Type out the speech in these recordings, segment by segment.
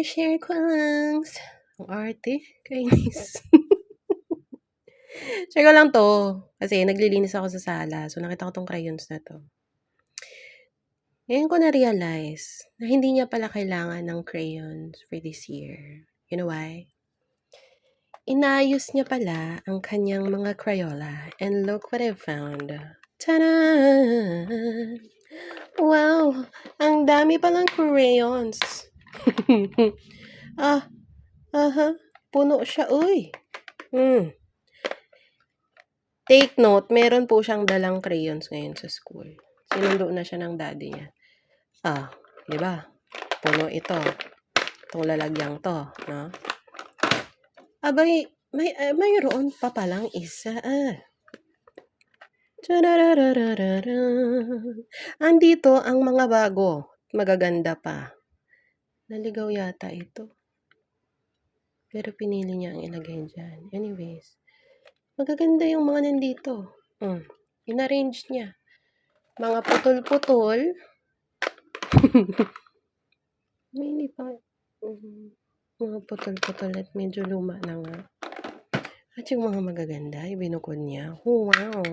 share ko lang. Ang arte, kainis. Share ko lang 'to, kasi naglilinis ako sa sala, so nakita ko 'tong crayons na 'to. Ngayon ko na-realize na hindi niya pala kailangan ng crayons for this year. You know why? Inayos niya pala ang kanyang mga Crayola, and look what I found. Ta-da! Wow! Ang dami palang crayons. Puno siya, uy. Take note, meron po siyang dalang crayons ngayon sa school. Sinundo na siya ng daddy niya. Di ba? Puno ito. Itong lalagyang to, no? Abay, mayroon pa palang isa. Andito ang mga bago. Magaganda pa. Naligaw yata ito. Pero pinili niya ang ilagay dyan. Anyways, magaganda yung mga nandito. In-arrange niya. Mga putol-putol. Hindi pa. Mga putol-putol at medyo luma na nga. At yung mga magaganda, ibinukod niya. Oh, wow.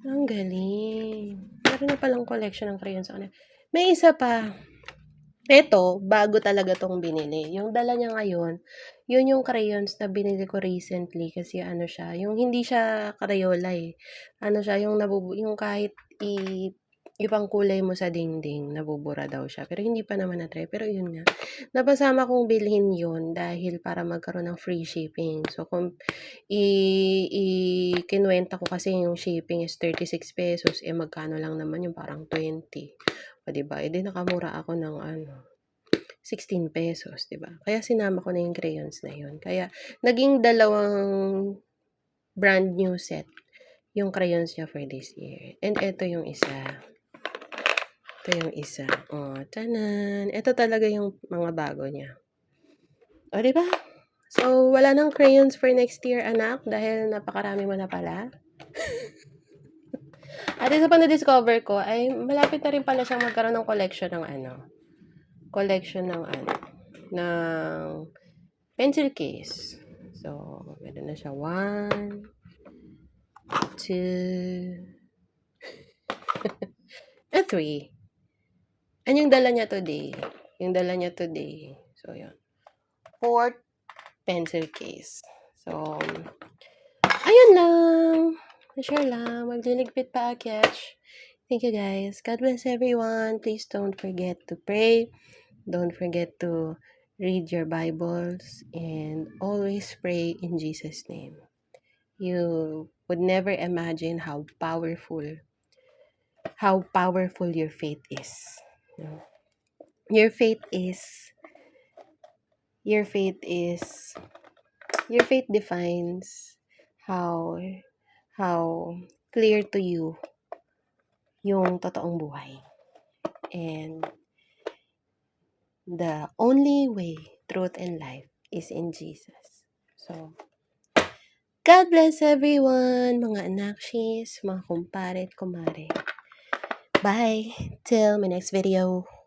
Ang galing. Meron na palang collection ng crayons sa kanya. May isa pa. Ito, bago talaga tong binili. Yung dala niya ngayon, yun yung crayons na binili ko recently kasi ano siya, yung hindi siya Crayola eh. Ano siya, yung kahit ibang kulay mo sa dingding, nabubura daw siya. Pero hindi pa naman na-try. Pero yun nga, napasama kong bilhin yun dahil para magkaroon ng free shipping. So, kung kinuwenta ko kasi yung shipping is 36 pesos, magkano lang naman yung parang 20. O, diba? Di nakamura ako ng 16 pesos, diba? Kaya sinama ko na yung crayons na yun. Kaya, naging dalawang brand new set yung crayons niya for this year. And ito yung isa. Tanan! Ito talaga yung mga bago niya. O, diba? So, wala nang crayons for next year, anak, dahil napakarami mo na pala. At isa pa na-discover ko, ay malapit na rin pala siyang magkaroon ng collection ng pencil case. So, meron na siya 1, 2, and 3. Yung dala niya today. So, yun. 4th pencil case. So, ayun lang. Share lang. Magliligpit pa, catch. Thank you, guys. God bless everyone. Please don't forget to pray. Don't forget to read your Bibles. And always pray in Jesus' name. You would never imagine how powerful your faith is. Your faith defines how clear to you yung totoong buhay. And the only way, truth, and life is in Jesus. So, God bless everyone, mga anakshis, mga kumpare at kumare. Bye! Till my next video.